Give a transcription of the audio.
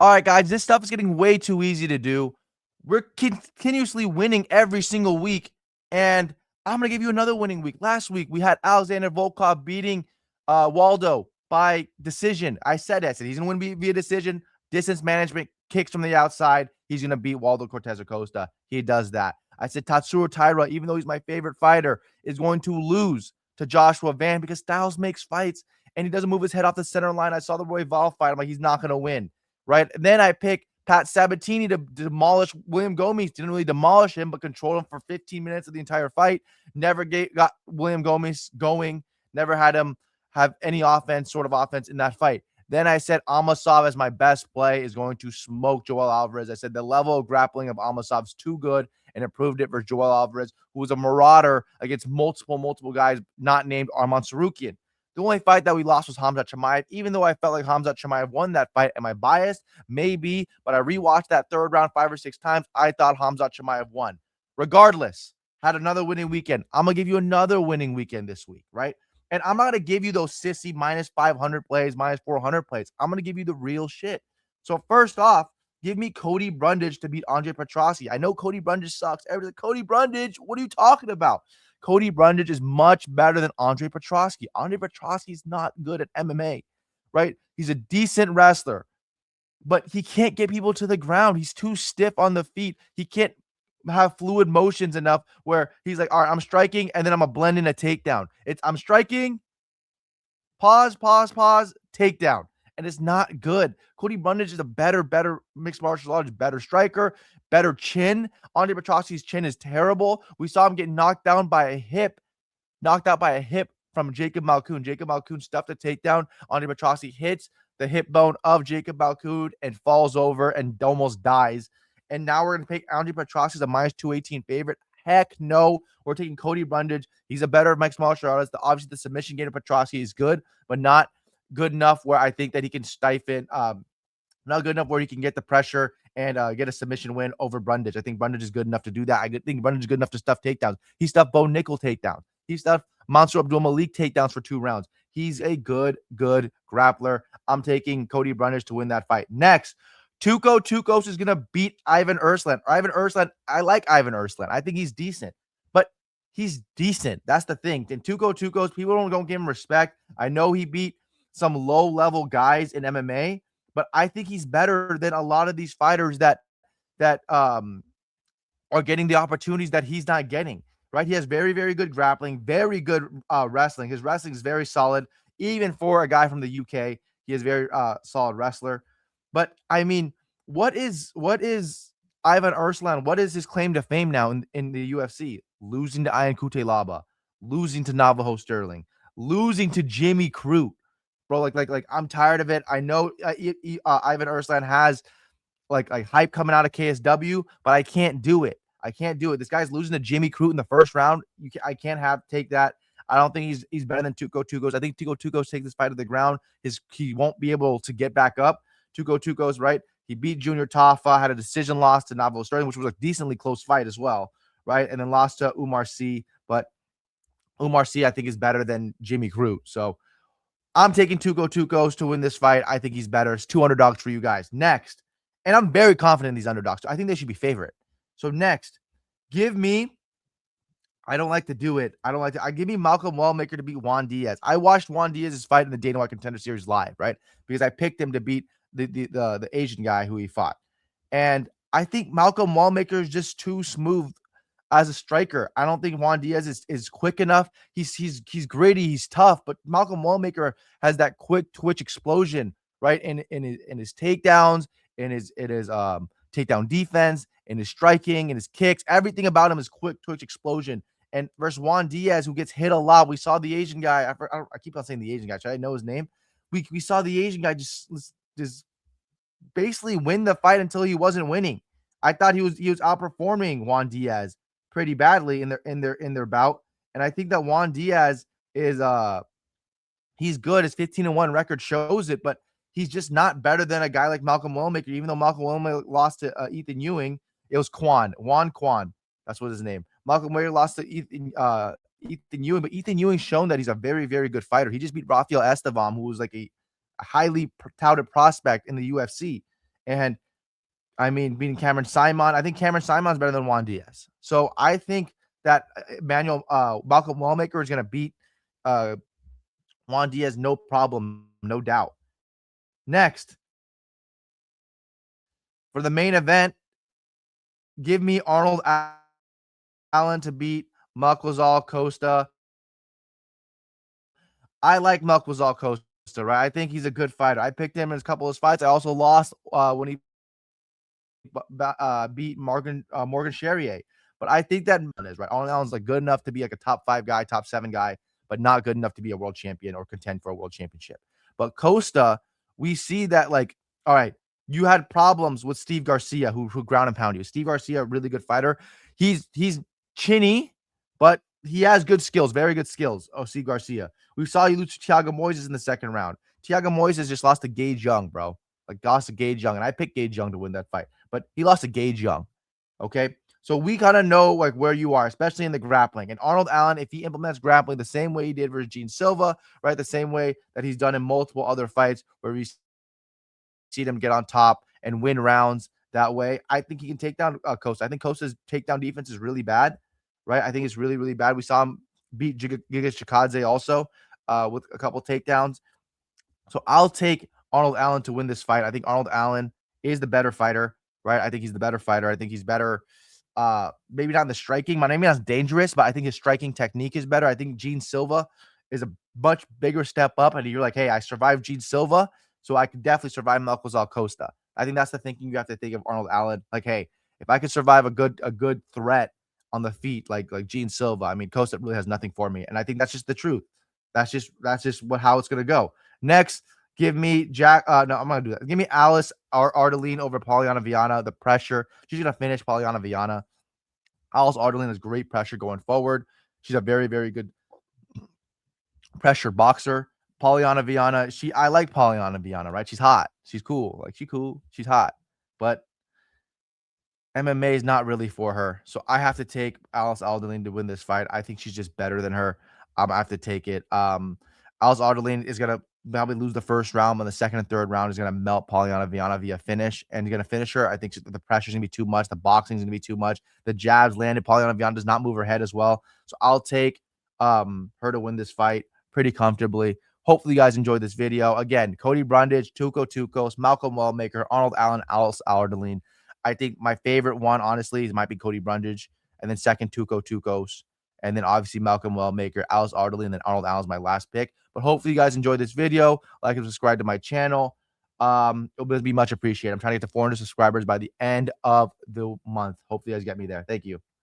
All right, guys, this stuff is getting way too easy to do. We're continuously winning every single week, and I'm going to give you another winning week. Last week, we had Alexander Volkov beating Waldo by decision. I said he's going to win via decision, distance management, kicks from the outside. He's going to beat Waldo Cortez or Costa. He does that. I said Tatsuro Taira, even though he's my favorite fighter, is going to lose to Joshua Van because Styles makes fights, and he doesn't move his head off the center line. I saw the Roy Val fight. I'm like, he's not going to win. Right. And then I picked Pat Sabatini to demolish William Gomes. Didn't really demolish him, but controlled him for 15 minutes of the entire fight. Never got William Gomes going. Never had him have any sort of offense in that fight. Then I said Amasov as my best play is going to smoke Joel Alvarez. I said the level of grappling of Amasov is too good, and it proved it for Joel Alvarez, who was a marauder against multiple guys not named Arman Sarukian. The only fight that we lost was Khamzat Chimaev, even though I felt like Khamzat Chimaev won that fight. Am I biased? Maybe, but I rewatched that third round 5 or 6 times. I thought Khamzat Chimaev won. Regardless, had another winning weekend. I'm going to give you another winning weekend this week, right? And I'm not going to give you those sissy minus 500 plays, minus 400 plays. I'm going to give you the real shit. So first off, give me Cody Brundage to beat Andre Petrossi. I know Cody Brundage sucks. Everybody's like, Cody Brundage, what are you talking about? Cody Brundage is much better than Andre Petrossi. Andre Petrossi is not good at MMA, right? He's a decent wrestler, but he can't get people to the ground. He's too stiff on the feet. He can't have fluid motions enough where he's like, all right, I'm striking, and then I'm going to blend in a takedown. I'm striking, pause, takedown. And it's not good. Cody Brundage is a better mixed martial arts, better striker, better chin. Andre Petrossi's chin is terrible. We saw him get knocked out by a hip from Jacob Malkoun. Jacob Malkoun stuffed a takedown. Andre Petrossi hits the hip bone of Jacob Malkoun and falls over and almost dies. And now we're going to pick Andre Petrossi as a minus 218 favorite. Heck no. We're taking Cody Brundage. He's a better mixed martial artist. Obviously, the submission game of Petrossi is good, but not good enough where I think that he can stifle, not good enough where he can get the pressure and get a submission win over Brundage. I think Brundage is good enough to do that. I think Brundage is good enough to stuff takedowns. He stuffed Bo Nickel takedowns. He stuffed Mansour Abdul Malik takedowns for 2 rounds. He's a good grappler. I'm taking Cody Brundage to win that fight. Next, Tucco Tokkos is going to beat Ivan Ersland. I like Ivan Ersland. I think he's decent, but he's decent. That's the thing. And Tucco Tokkos, people don't give him respect. I know he beat some low-level guys in MMA, but I think he's better than a lot of these fighters that are getting the opportunities that he's not getting, right? He has very good grappling, very good wrestling. His wrestling is very solid, even for a guy from the UK. He is very solid wrestler. But, I mean, what is Ivan Ersland? What is his claim to fame now in the UFC? Losing to Ian Cutelaba, losing to Navajo Sterling, losing to Jimmy Crute. Bro, like I'm tired of it. I know Ivan Ersland has like hype coming out of KSW, but I can't do it. This guy's losing to Jimmy Crute in the first round. I can't take that. I don't think he's better than Tucco Tokkos. I think Tucco Tokkos takes this fight to the ground. He won't be able to get back up. Tucco Tokkos, right? He beat Junior Tafa, had a decision loss to Navajo Sterling, which was a decently close fight as well, right? And then lost to Umar C. But Umar C, I think, is better than Jimmy Crute. So I'm taking Tucco Tokkos to win this fight. I think he's better. It's 2 underdogs for you guys. Next, and I'm very confident in these underdogs. I think they should be favorite. So next, give me, I don't like to do it. I give me Malcolm Wellmaker to beat Juan Diaz. I watched Juan Diaz's fight in the Dana White Contender Series live, right? Because I picked him to beat the Asian guy who he fought. And I think Malcolm Wellmaker is just too smooth as a striker. I don't think Juan Diaz is quick enough. He's gritty, he's tough, but Malcolm Wellmaker has that quick twitch explosion, right? In his takedowns, in his takedown defense, in his striking, in his kicks. Everything about him is quick twitch explosion. And versus Juan Diaz, who gets hit a lot. We saw the Asian guy. I keep on saying the Asian guy. Should I know his name? We saw the Asian guy just basically win the fight until he wasn't winning. I thought he was outperforming Juan Diaz pretty badly in their bout. And I think that Juan Diaz is he's good. His 15-1 record shows it, but he's just not better than a guy like Malcolm Wellmaker. Even though Malcolm Wellmaker lost to Ethan Ewing, it was Juan Quan. That's what his name. Malcolm Wellmaker lost to Ethan Ewing, but Ethan Ewing's shown that he's a very good fighter. He just beat Rafael Estevam, who was like a highly touted prospect in the UFC. And I mean, beating Cameron Simon, I think Cameron Simon's better than Juan Diaz. So I think that Malcolm Wellmaker is going to beat Juan Diaz, no problem, no doubt. Next, for the main event, give me Arnold Allen to beat Malcolm Costa. I like Malcolm Costa, right? I think he's a good fighter. I picked him in a couple of his fights. I also lost when he beat Morgan Charrier. But I think that is right. Arnold Allen's like good enough to be like a top 5 guy, top 7 guy, but not good enough to be a world champion or contend for a world championship. But Costa, we see that like, all right, you had problems with Steve Garcia, who ground and pound you. Steve Garcia, a really good fighter. He's chinny, but he has good skills, very good skills. Oh, Steve Garcia. We saw you lose to Thiago Moises in the second round. Thiago Moises just lost to Gage Young, bro. Like lost to Gage Young, and I picked Gage Young to win that fight, but he lost to Gage Young. Okay, so we gotta know like where you are, especially in the grappling. And Arnold Allen, if he implements grappling the same way he did versus Gene Silva, right, the same way that he's done in multiple other fights where we see him get on top and win rounds that way, I think he can take down Costa. I think Costa's takedown defense is really bad, right? I think it's really, really bad. We saw him beat Giga Chikadze also with a couple takedowns. So I'll take Arnold Allen to win this fight. I think Arnold Allen is the better fighter, right? I think he's the better fighter. I think he's better. Maybe not in the striking. Maybe not dangerous, but I think his striking technique is better. I think Gene Silva is a much bigger step up. And you're like, hey, I survived Gene Silva, so I could definitely survive Malcolm Costa. I think that's the thinking you have to think of Arnold Allen. Like, hey, if I could survive a good threat on the feet, like Gene Silva, I mean, Costa really has nothing for me. And I think that's just the truth. That's just how it's gonna go. Next, give me Jack. No, I'm gonna do that. Give me Alice Ardelean over Polyana Viana. The pressure. She's gonna finish Polyana Viana. Alice Ardelean has great pressure going forward. She's a very, very good pressure boxer. Polyana Viana. I like Polyana Viana, right? She's hot. She's cool. Like she's cool. She's hot. But MMA is not really for her. So I have to take Alice Ardelean to win this fight. I think she's just better than her. I have to take it. Alice Ardelean is gonna probably lose the first round, but the second and third round is gonna melt Polyana Viana via finish and gonna finish her. I think the pressure's gonna be too much. The boxing's gonna be too much. The jabs landed. Polyana Viana does not move her head as well. So I'll take her to win this fight pretty comfortably. Hopefully you guys enjoyed this video. Again, Cody Brundage, Tucco Tokkos, Malcolm Wellmaker, Arnold Allen, Alice Ardelean. I think my favorite one, honestly, might be Cody Brundage, and then second Tucco Tokkos, and then obviously Malcolm Wellmaker, Alice Ardelean, and then Arnold Allen is my last pick. But hopefully you guys enjoyed this video. Like and subscribe to my channel. It'll be much appreciated. I'm trying to get to 400 subscribers by the end of the month. Hopefully you guys get me there. Thank you.